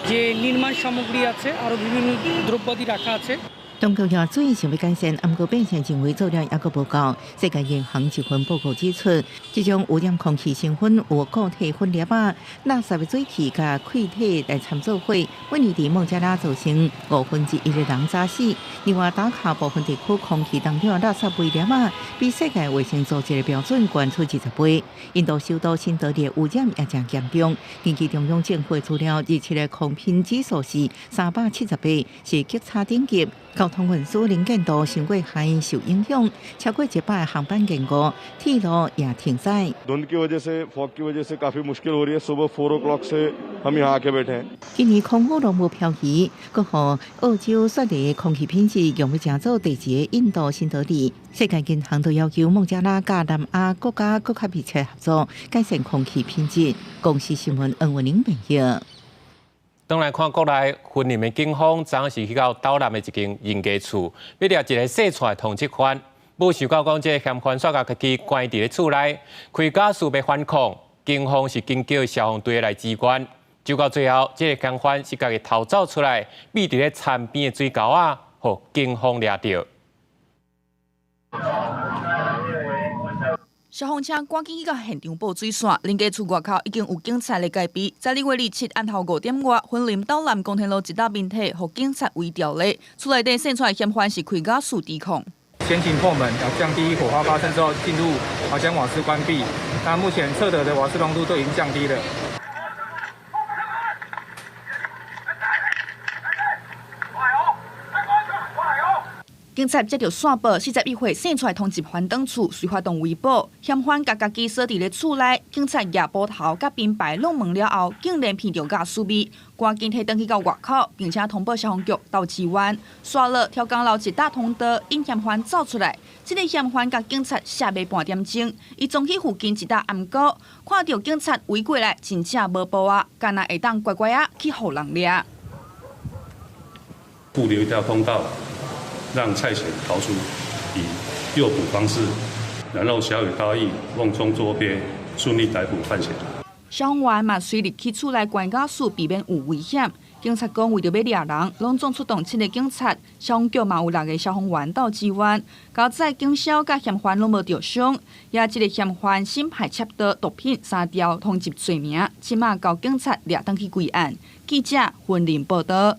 যে নির্মাণ সামগ্রী আছে আরো বিভিন্ন দ্রব্যাদি রাখা আছে当局也最想要改善，不过百姓认为做了还阁不够。世界银行一份报告指出，这种污染空气成分有固体分裂啊、垃圾的水气甲气体来掺做伙，每年伫孟加拉造成1/5的人早死。另外，打卡部分地区空气当中的垃圾微粒啊，比世界卫生组织的标准高出20倍。印度首都新德里的污染也真严重。根据中央政府的资料，27的空品指数是378，是极差等级。交通运输零件度受过害受影响，超过100航班延误，铁路也停驶。धुंध की वजह से फॉग की वजह से काफी मुश्किल हो रही है। सुबह 4 o'clock से हम यहाँ आके बैठे हैं。今年空污浓雾漂移，佮和澳洲雪梨的空气品质用要正做第2个印度新德里。世界银行都要求孟加拉甲南亚国家更加密切合作，改善空气品质。公司新闻恩文玲编译。当来看国内云林的警方，昨是去到岛南的一间人家厝，要抓一个洗出来通缉犯。没想到讲，这个嫌犯煞甲家己关伫咧厝内，开假事要反抗，警方是紧叫消防队来支援。就到最后，这个嫌犯是家己逃走出来，避伫咧田边的水沟啊，互警方抓到。消防车赶紧去到现场报水线，邻家厝外口已经有警察来戒备。在2月27日暗头5点外，云林岛南公田路一搭面体，互警察围调咧。厝内底现出来嫌犯是开假树抵抗。先行破门，要降低火花发生之后进入，将瓦斯关闭。那目前测得的瓦斯浓度都已经降低了。警察接到线报，41岁生出来通缉犯登厝，随发动围捕，嫌犯甲家己锁伫咧厝内，警察夜捕头甲兵牌弄门了后，竟然骗着假输味，赶紧提登去到外口，并且通报消防局到支援。刷了跳江楼一搭通道，因嫌犯走出来，这个嫌犯甲警察下尾半点钟，伊撞去附近一搭暗沟，看到警察围过来，真正无步啊，干那会当乖乖啊去互人掠。布留一条通道。让蔡显逃出，以诱捕方式，然后小雨大意，瓮中捉鳖，顺利逮捕犯嫌。消防员嘛随入去厝内关假树，避免有危险。警察讲为着要掠人，拢总出动7个警察，消防局嘛有6个消防员到支援。到在警消甲嫌犯拢无着伤，也一个嫌犯心歹窃盗毒品3条通缉罪名，即马交警察掠登去归案。记者云林报道。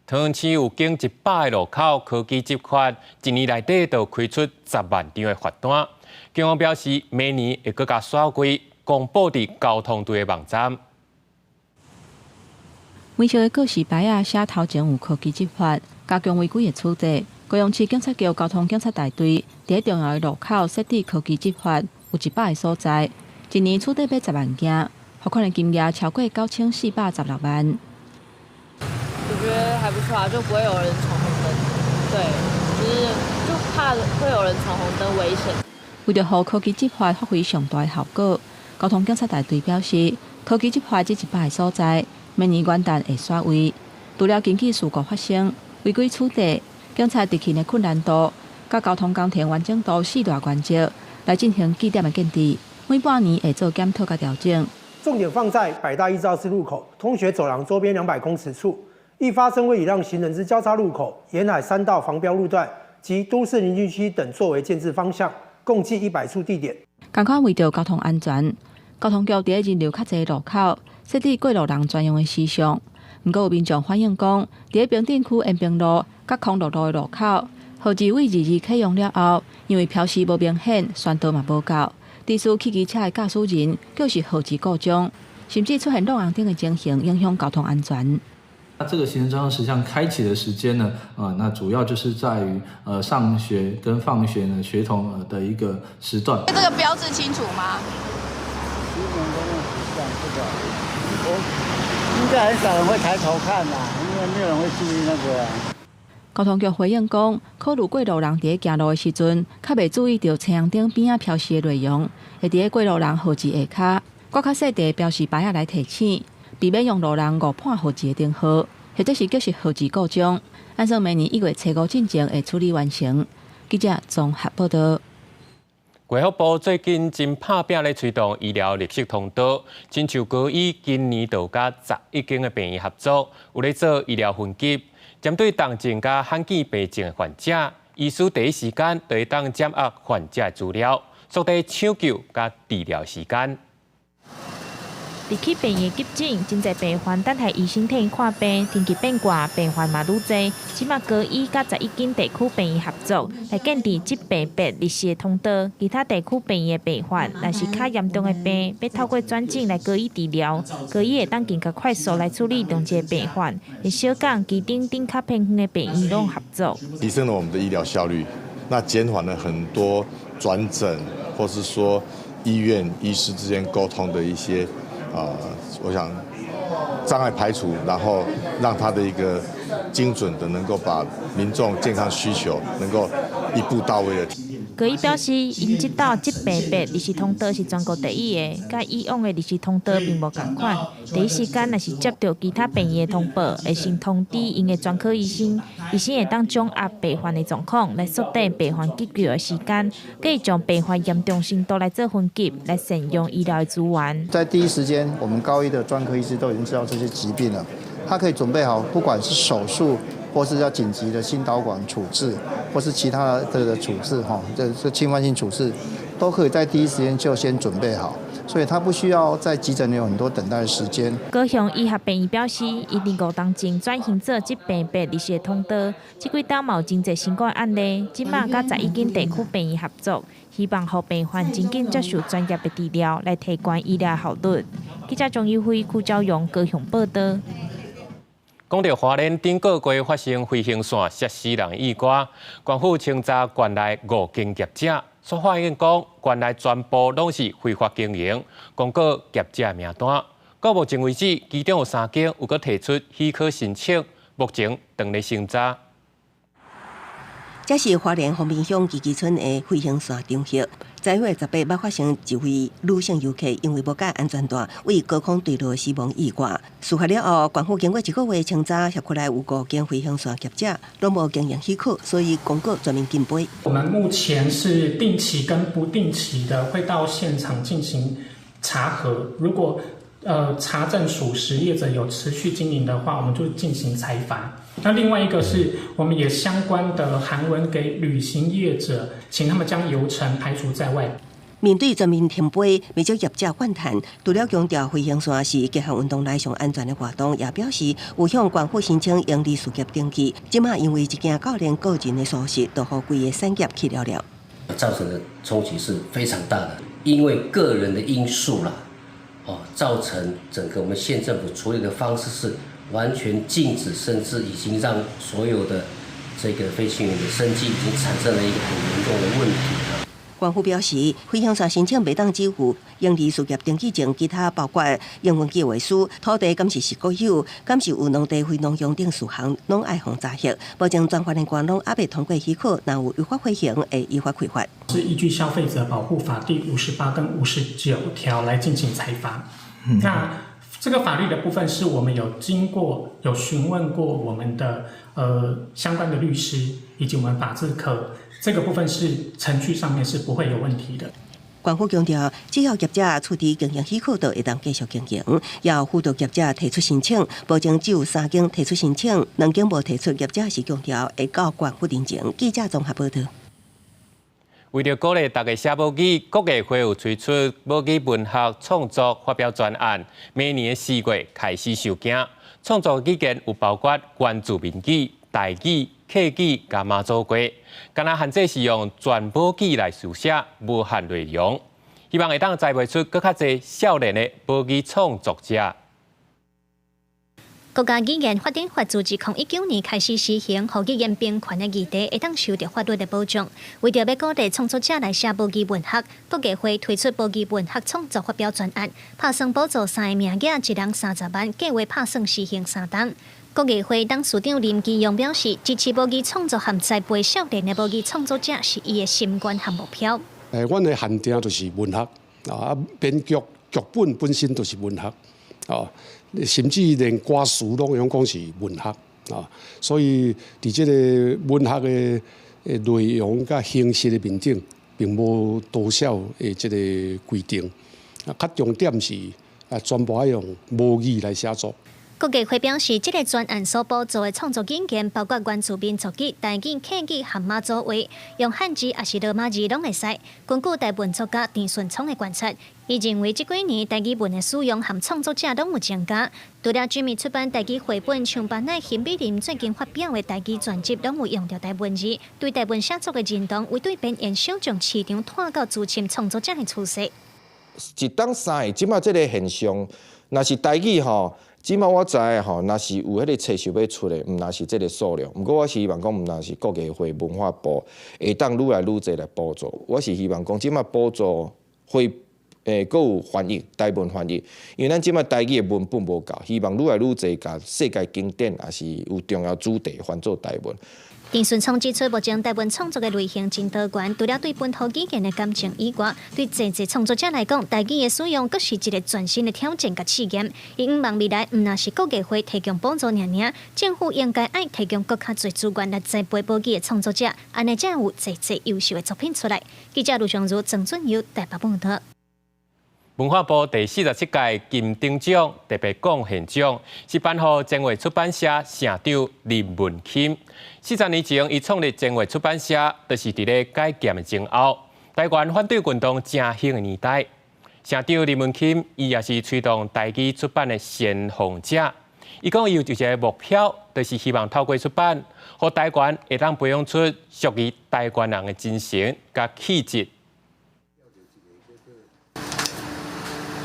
桃园市有经100个路口科技执法，一年内底就开出10万张的罚单。警方表示，明年会更加刷规，公布伫交通队的网站。每条的告示牌啊，写头前有科技执法，加强违规的处置。高雄市警察局交通警察大队伫重要的路口设置科技执法，有100个所在，一年处置要10万件，罚款的金额超过9416万。我觉得还不错啊，就不会有人闯红灯，对，就怕会有人闯红灯危险。为了让科技执法发挥上大的效果，交通警察大队表示，科技执法这100个所在，明年元旦会刷位。除了经济事故发生、违规处置，警察执勤的困难度、甲交通工程完整度4大原则来进行据点的建立，每半年会做检讨甲调整。重点放在百大1肇事路口、通学走廊周边200公尺处。易发生位以让行人之交叉路口、沿海3道防标路段及都市邻居区等作为建置方向，共计100处地点。同款为着交通安全，交通局伫人流较侪路口设置过路人专用的事项，不过有民众反映讲，伫平镇区延平路、甲康乐路的路口，号志伟22启用了后，因为标示无明显，宣导嘛无够，致使汽机车的驾驶人就是号志故障，甚至出现路红灯的情形，影响交通安全。那这个行人专用实际上开启的时间呢，那主要就是在于上学跟放学呢学童的一个时段。这个标志清楚吗？应该很少人会抬头看啦，因为没有人会注意那个。交通局回应讲，考虑过路人伫行路的时阵，较袂注意到车红灯边仔标示的内容，会伫过路人号志下骹搁较细地标示牌仔来提醒，避免用路人误判号志的灯号，或者是就是号志故障。按照明年1月初5进前会处理完成。记者综合报道。卫福部最近真拍拼咧推动医疗绿色通道，亲像高医今年就甲11间的病院合作，有咧做医疗分级，针对重症甲罕见病症的患者，医师第一时间就会当掌握患者的资料，缩短抢救甲治疗时间。入去病院急诊，真侪病患等待医生替因看病，天气变热，病患嘛愈侪。即马高医甲11间地区病院合作，来建立疾病别立式的通道。其他地区病院的病患，若是较严重的病，要透过转诊来高医治疗，高医会当更加快速来处理同一个病患。会小港、基顶较偏远的病院拢合作，提升了我们的医疗效率，那减缓了很多转诊或是说医院医师之间沟通的一些。我想障碍排除，然后让他的一个精准的能够把民众健康需求能够一步到位的。高医表示，因这道疾病别立式通道是全国第一的，甲以往的立式通道并无同款。第一时间若是接到其他病院的通报，会先通知因的专科医生，医生会当掌握病患的状况，来缩短病患急救的时间，可以将病患严重程度来做分级，来善用医疗的资源。在第一时间，我们高医的专科医师都已经知道这些疾病了，他可以准备好，不管是手术。或是要紧急的心导管处置，或是其他的处置，这侵犯性处置，都可以在第一时间就先准备好，所以他不需要在急诊里有很多等待的时间。高雄医学病院表示，一定5当前转型做疾病别立式通道，这几档嘛有真侪成功案例，即马甲11间地区病院合作，希望让病患真紧接受专业的治疗，来提高医疗效率。记者钟义辉、邱昭勇高雄报道。讲到花莲顶个月发生飞行线摔死人意外，官府清查县内5间业者，所发现讲县内全部拢是非法经营，公告业者名单。到目前为止，其中有3间有搁提出许可申请，目前正在审查。这是花莲丰平乡基基村的飞行线中学。3月18日发生一位女性游客因为无解安全带，为高空坠落死亡意外。事发了后，县府经过1个月清查，辖区内有5间飞行线业者拢无经营许可，所以公告全面禁飞。我们目前是定期跟不定期的会到现场进行查核，如果查证属实，业者有持续经营的话，我们就进行裁罚。那另外一个是，我们也相关的函文给旅行业者，请他们将游程排除在外。面对全面停飞，未少业者反弹，除了强调飞行线是结合运动内上安全的活动，也表示有向县府申请营利事业登记。即马因为一件教练个人的疏失，就让规个产业去了了。造成的冲击是非常大的，因为个人的因素啦，造成整个我们县政府处理的方式是完全禁止，甚至已经让所有的这个飞行员的生计已经产生了一个很严重的问题。县府表示，飞行线申请袂当支付营利事业登记证，其他包括营运计划书、土地敢是国有，敢是有农地非农用等事项，拢爱互查核，保证专法人员拢还未通过许可，若有违法飞行，会依法开罚。是依据《消费者保护法》第58跟59条来进行裁罚。那这个法律的部分是我们有询问过我们的相关的律师以及我们法制科，这个部分是程序上面是不会有问题的。县府强调，只要业者出示经营许可，就会当继续经营。要辅导业者提出申请，保证只有3间提出申请，2间无提出，业者是强调会到县府认证。记者综合报道。为了鼓励大家写母语，国艺会有推出母语文学创作发表专案，每年4月开始收件。创作语言有包括原住民语、台语、客语、甲妈祖话，敢若限制是用全母语来书写，无限内容。希望会当栽培出更较侪少年的母语创作者。国家语言发展法自2019年开始实行，互语言平权的议题会当受到法律的保障。为着要鼓励创作者来写母语文学，国艺会推出母语文学创作发表专案，拍算补助3个名额，一人30万，计划拍算实行3档。国艺会董事长林基勇表示，支持母语创作和栽培少年的母语创作者是伊的心愿和目标。阮的限定就是文学啊，编剧剧本本身就是文学啊。甚至连歌词拢用讲是文学啊，所以伫这个文学的内容甲形式的面顶，并无多少的这个规定，啊，较重点是全部要用母语来写作。国艺会表示，这个专案所补助的创作语言包括原住民族语、台语、客语和妈祖话，用汉字也是罗马字拢会使。根据台文作家田顺聪的观察，伊认为这几年台语文的使用和创作者拢有增加。除了专门出版台语绘本，像班内邢美玲最近发表的台语专辑，拢有用到台文字，对台文写作的认同，为对边缘小众市场拓到资深创作者的趋势。一档3个，即马这个现象，若是台语吼。即马我知吼，若是有迄个册想要出的，毋若是即个数量。毋过我是希望讲，毋若是国艺会文化部会当愈来愈侪来补助。我是希望讲，即马补助会阁有翻译台文翻译，因为咱即马台语的文本无够，希望愈来愈侪甲世界经典也是有重要主题翻做台文。田顺聪指出，目前台湾创作的类型真多元，除了对本土语言的感情以外，对侪创作者来讲，台语的使用更是一个全新的挑战甲试验。伊希望未来毋若是国艺会提供补助尔，政府应该爱提供更较侪资源来栽培母语的创作者，安尼才有侪优秀的作品出来。记者卢尚如、郑准佑台北报道。文化部第47届金鼎奖特别贡献奖是颁予前卫出版社社长林文钦。40年前，伊创立前卫出版社，就是伫咧改建的前后，台湾反对运动正兴的年代。社长林文钦，伊也是推动台语出版的先锋者。伊讲，伊有一个目标，就是希望透过出版，互台湾会当培养出属于台湾人的精神甲气质。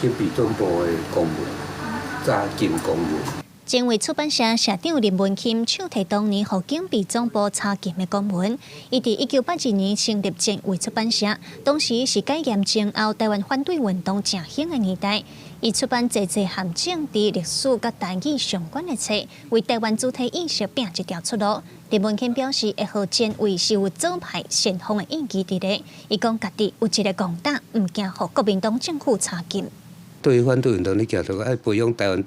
金笔总部的公文，早金公文。前卫出版社社长林文钦手提当年互警备总部查禁的公文，伊伫1982年成立前卫出版社，当时是改严前后台湾反对运动正兴的年代。伊出版侪和政治、历史甲台语相关的册，为台湾主体意识拼一条出路。林文钦表示，会号前卫是有左派先锋的印记伫咧。伊讲家己有一个公党，毋惊互国民党政府查禁。对于反对运动，你行到爱培养台湾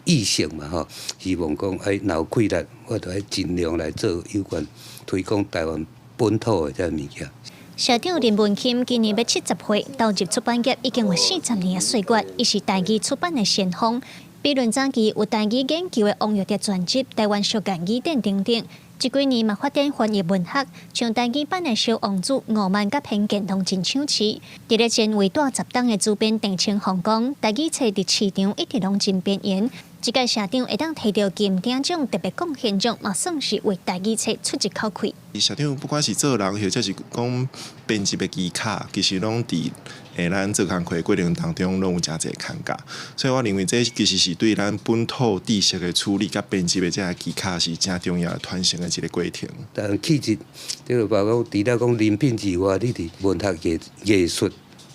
意识嘛吼，希望讲哎，若有困难，我就爱尽量来做有关推广台湾本土的这物件。社长林文钦今年要70岁，投入出版业已经有40年的岁月，伊是台语出版的先锋。比论早期有台语研究的王玉蝶专辑、台湾俗谚语典等等。这几年嘛发展翻译文学，像台语版的《小王子》、《傲慢》甲《偏见》拢真抢市。伫咧前卫带10档的主编郑清宏讲，台语册伫市场一直拢真边缘。这届社长会当摕到金鼎奖特别贡献奖，嘛算是为台语册出一口气。社长不管是做人，或者是讲编辑的技巧，其实拢伫咱做工课过程当中拢有真侪看价，所以我认为这其实是对咱本土知识的处理甲编辑的这个技巧是真重要的传承的一个过程。但气质，这个包括除了讲人品之外，你伫文学艺术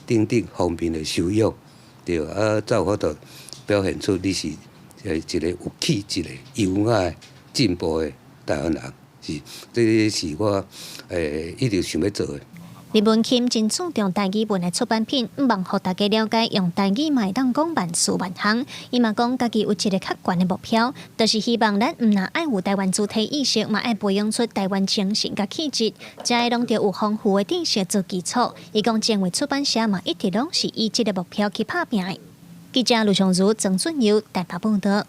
等等方面的修养，对啊，才有法度表现出你是一个有气质的、优雅的、进步的台湾人。是，这是我一直想要做的。林文钦真注重台语文的出版品，毋望互大家了解用台语嘛会当讲万事万行。伊嘛讲家己有一个较悬的目标，就是希望咱毋若爱有台湾主体意识，嘛爱培养出台湾精神甲气质，才会拢着有丰富的知识做基础。伊讲前卫出版社嘛一直拢是以这个目标去打拼的。记者卢尚如、郑准佑台北报道。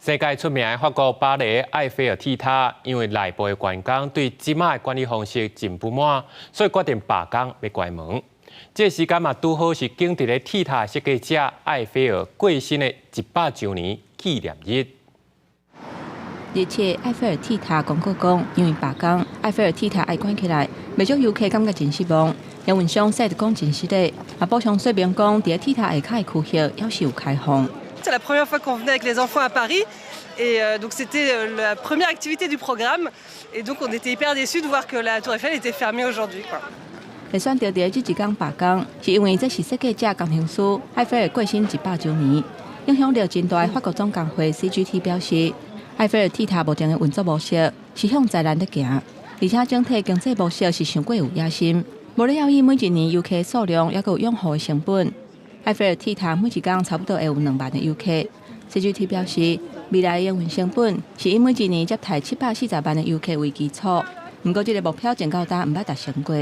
世界出名的法国巴黎埃菲尔铁塔，因为内部的员工对即卖管理方式真不满，所以决定罢工要关门。这时间嘛，拄好是经伫咧铁塔设计者埃菲尔过身的100周年纪念日。而且埃菲尔铁塔公告讲，因为罢工，埃菲尔铁塔爱关起来，未少游客感觉真失望。杨文祥说得讲真实的，也补充说明讲，伫铁塔下骹的区域要是有开放。C'est la première fois qu'on venait avec les enfants à Paris, et donc c'était la première activité du programme, et donc on était hyper déçus de voir que la Tour Eiffel était fermée aujourd'hui. 会选择伫这一天罢工，是因为这是设计者工程师埃菲尔过身100周年，影响到真大的法国总工会 CGT 表示。埃菲尔铁塔目前的运作模式是向灾难在行，而且整体经济模式是上过有野心。无了要以每一年游客数量，也有养护的成本。埃菲尔铁塔每一天差不多会有2万的游客。CGT 表示，未来的营运成本是以每一年接待740万的游客为基础。不过，这个目标真高达唔捌达成过。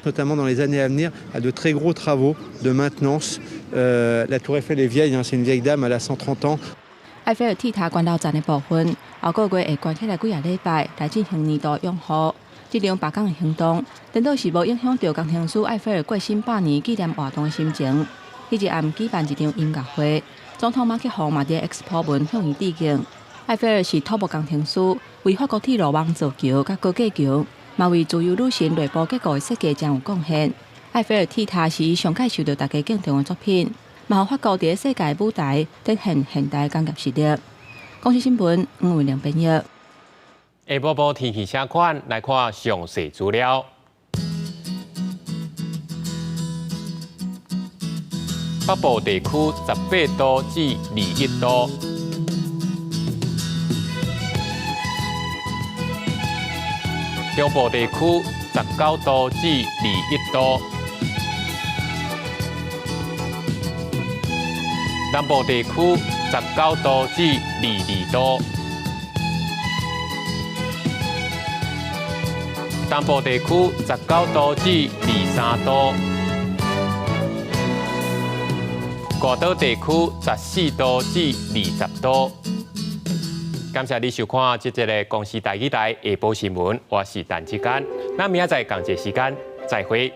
Notamment dans les années à venir, à de très gros travaux de maintenance. La Tour Eiffel est vieille, c'est une vieille dame, elle a 130 ans. 埃菲尔铁塔关到站的部分，后个月会关起来几个礼拜来进行年度养护。这场罢工的行动，等到是无影响到工程师埃菲尔过身100年纪念活动的心情。迄日暗举办一场音乐会，总统马克宏嘛伫 Expo 文向伊致敬。埃菲尔是土木工程师，为法国铁路网造桥甲高架桥，嘛为自由女神内部结构的设计真有贡献。埃菲尔铁塔是伊上届受到大家敬重的作品。嘛，法国伫世界舞台展现现代工业实力。公司新闻吴伟良编译。下晡报天气车款来看详细资料。北部地区18度至21度，中部地区19度至21度。南部地区19度至22度，东部地区19度至23度，高岛地区14度至20度。感谢你收看这节的公视台语台下晡新闻，我是陈志坚，咱明仔载同一时间再会。